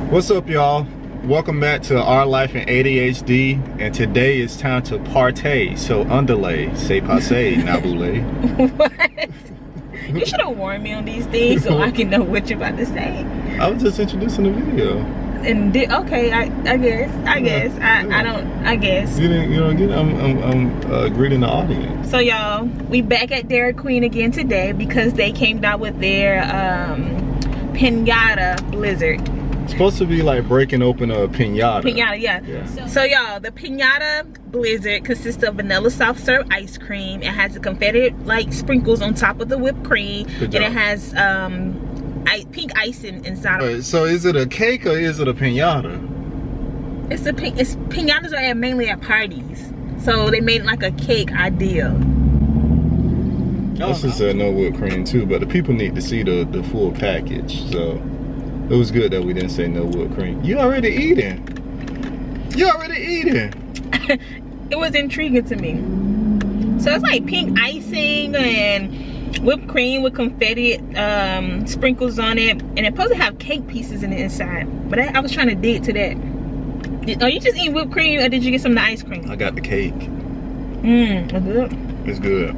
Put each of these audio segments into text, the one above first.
What's up, y'all? Welcome back to Our Life in ADHD, and today it's time to partay. So underlay, say passe, nabule. What? You should have warned me on these things so I can know what you're about to say. I was just introducing the video. And okay, I guess. I guess. You don't get it? I'm greeting the audience. So y'all, we back at Dairy Queen again today because they came out with their Piñata Blizzard. It's supposed to be like breaking open a piñata. Piñata, yeah. So y'all, the Piñata Blizzard consists of vanilla soft serve ice cream. It has the confetti like sprinkles on top of the whipped cream, and it has pink icing inside of it. So is it a cake or is it a piñata? It's piñatas are mainly at parties, so they made like a cake idea. I also said no whipped cream too, but the people need to see the full package. So it was good that we didn't say no whipped cream. You already eating. It was intriguing to me. So it's like pink icing and whipped cream with confetti sprinkles on it, and it's supposed to have cake pieces in the inside. But I was trying to dig to that. Are you just eating whipped cream, or did you get some of the ice cream? I got the cake. It's good. It's good.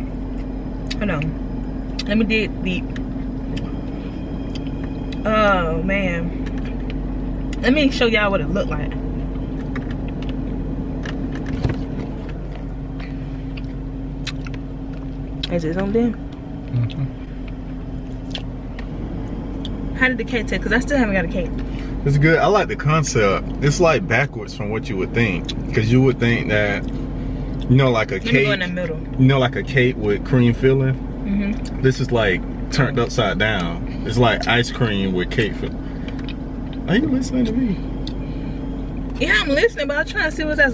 Hold on. Let me dig deep. Oh man. Let me show y'all what it looked like. Is it on there? How did the cake taste? Because I still haven't got a cake. It's good. I like the concept. It's like backwards from what you would think. Because you would think that, you know, like a cake. Let me go in the middle. You know, like a cake with cream filling. This is like turned upside down. It's like ice cream with cake filling. Are you listening to me? Yeah, I'm listening, but I'm trying to see what's that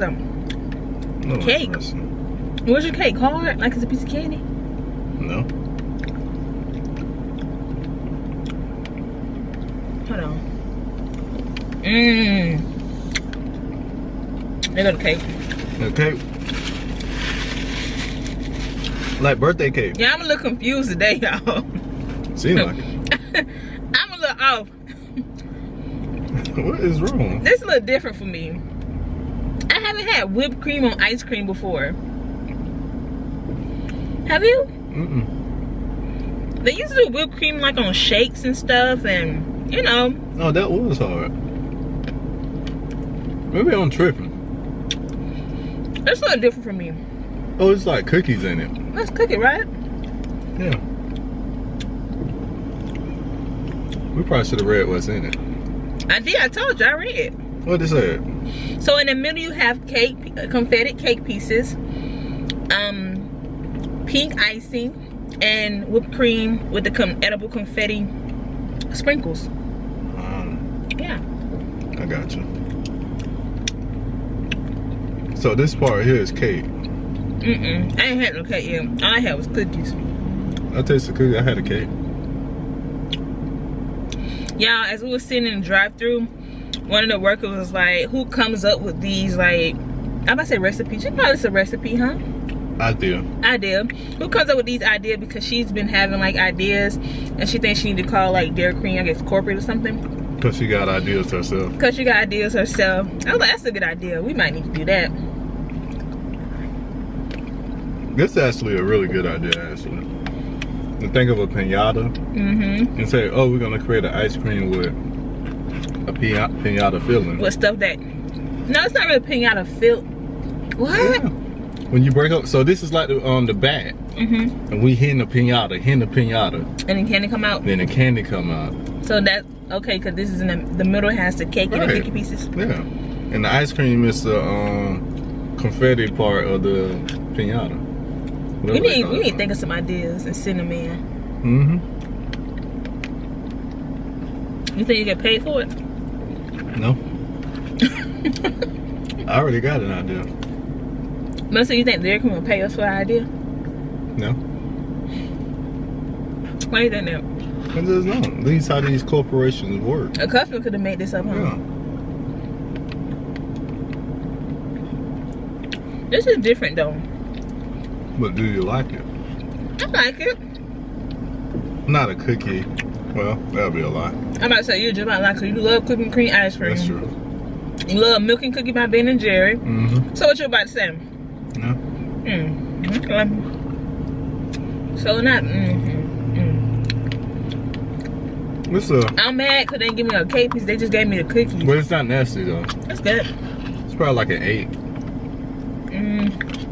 cake. What's your cake? Hard? Like it's a piece of candy? No. Hold on. They got a cake. Okay. Like birthday cake. Yeah, I'm a little confused today, y'all. Seems like it. I'm a little off. What is wrong? This is a little different for me. I haven't had whipped cream on ice cream before. Have you? They used to do whipped cream like on shakes and stuff, and you know. No, that was hard. Maybe I'm tripping. It's a little different for me. Oh, it's like cookies in it. Let's cook it, right? Yeah. We probably should have read what's in it. I did. I told you. I read. What it said? So in the middle you have cake, confetti cake pieces, pink icing, and whipped cream with the edible confetti sprinkles. Yeah. I got you. So this part here is cake. I ain't had no cake yet. All I had was cookies. I tasted the cookie. I had a cake. Y'all, as we were sitting in the drive-thru, one of the workers was like, "Who comes up with these like?" I'm about to say recipes. You call this a recipe, huh? Idea. Who comes up with these ideas? Because she's been having like ideas, and she thinks she need to call like Dairy Queen, I guess, corporate or something. Because she got ideas herself. I was like, that's a good idea. We might need to do that. This is actually a really good idea, actually. To think of a piñata and say, oh, we're gonna create an ice cream with a piñata filling. With stuff that, no, it's not really piñata fill. What? Yeah. When you break up, so this is like the bat, and we hitting the piñata, and then candy come out. So that's okay, because this is in the middle has the cake and the cookie pieces. Yeah, and the ice cream is the confetti part of the piñata. We need to think of some ideas and send them in. You think you get paid for it? No. I already got an idea. But so you think Dairy Queen will pay us for our idea? No. Why you think that? Because no. These how these corporations work. A customer could have made this up, huh? Yeah. This is different though. But do you like it? I like it. Not a cookie Well, that'll be a lie. I'm about to say you just about like, because you love cookie cream ice cream. That's true. You love milk and cookie by Ben and Jerry. Mm-hmm. So what you about to say? No. Okay. So not. I'm mad because they didn't give me a cake piece. They just gave me the cookies. But it's not nasty though. That's good. It's probably like an 8.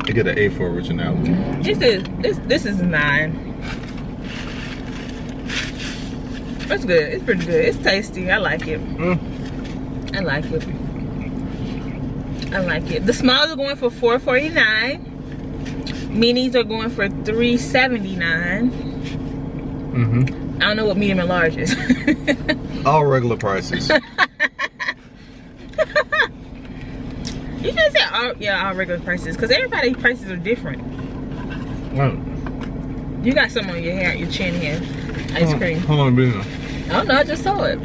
I get an 8 for originality. This is 9. That's good. It's pretty good. It's tasty. I like it. I like it. I like it. The smalls are going for $4.49. Minis are going for $3.79. I don't know what medium and large is. All regular prices. You can say all regular prices, because everybody's prices are different. Wow. You got some on your hair, your chin here. Ice cream. How long been there? I don't know, I just saw it.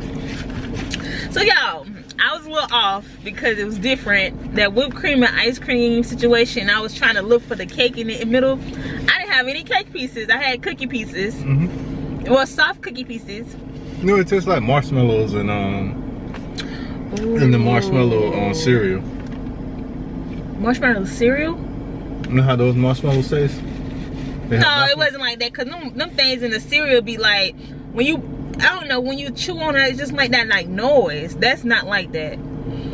So y'all, I was a little off because it was different. That whipped cream and ice cream situation, I was trying to look for the cake in the middle. I didn't have any cake pieces. I had cookie pieces. Well, soft cookie pieces. You know, it tastes like marshmallows and the marshmallow cereal. Marshmallow cereal? You know how those marshmallows taste? No, it wasn't like that, because them things in the cereal be like, when you, I don't know, when you chew on it, it's just like that like noise. That's not like that.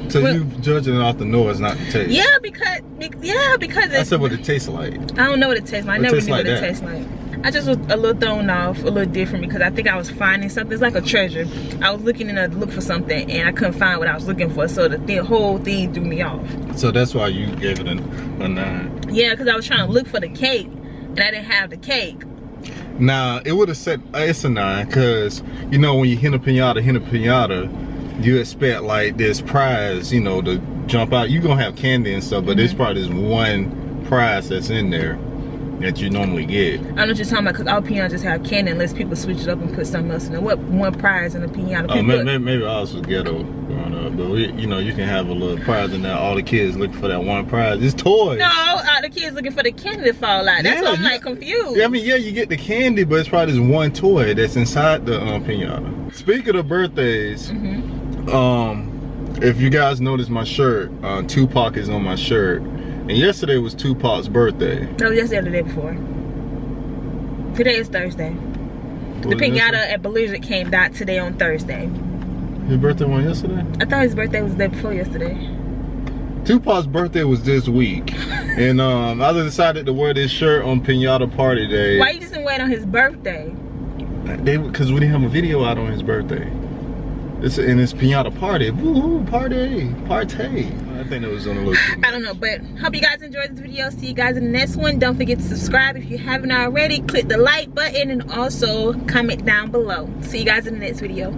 So you judging it off the noise, not the taste? Yeah, because I said what it tastes like. I don't know what it tastes like. I never knew what it tastes like. I just was a little thrown off, a little different, because I think I was finding something. It's like a treasure. I was looking in a look for something and I couldn't find what I was looking for, so the whole thing threw me off. So that's why you gave it a 9. Yeah, because I was trying to look for the cake and I didn't have the cake. Nah, it would have said it's a 9, because you know when you hit a piñata, you expect like this prize, you know, to jump out. You're gonna have candy and stuff, but there's probably this one prize that's in there that you normally get. I know what you're talking about, because all piñatas just have candy unless people switch it up and put something else in it. What one prize in a piñata? Oh, maybe I was ghetto growing up, but you know, you can have a little prize in there. All the kids looking for that one prize. It's toys. No, all the kids looking for the candy to fall out. That's why I'm like confused. Yeah, I mean, yeah, you get the candy, but it's probably this one toy that's inside the piñata. Speaking of birthdays, if you guys noticed my shirt, Tupac is on my shirt. And yesterday was Tupac's birthday. No, yesterday or the day before. Today is Thursday. The piñata at Blizzard came out today on Thursday. His birthday was yesterday? I thought his birthday was the day before yesterday. Tupac's birthday was this week. And I decided to wear this shirt on Piñata Party Day. Why you just didn't wait on his birthday? Because we didn't have a video out on his birthday. It's Piñata Party. Woo, party. I think it was on a little too much. I don't know, but hope you guys enjoyed this video. See you guys in the next one. Don't forget to subscribe if you haven't already. Click the like button and also comment down below. See you guys in the next video.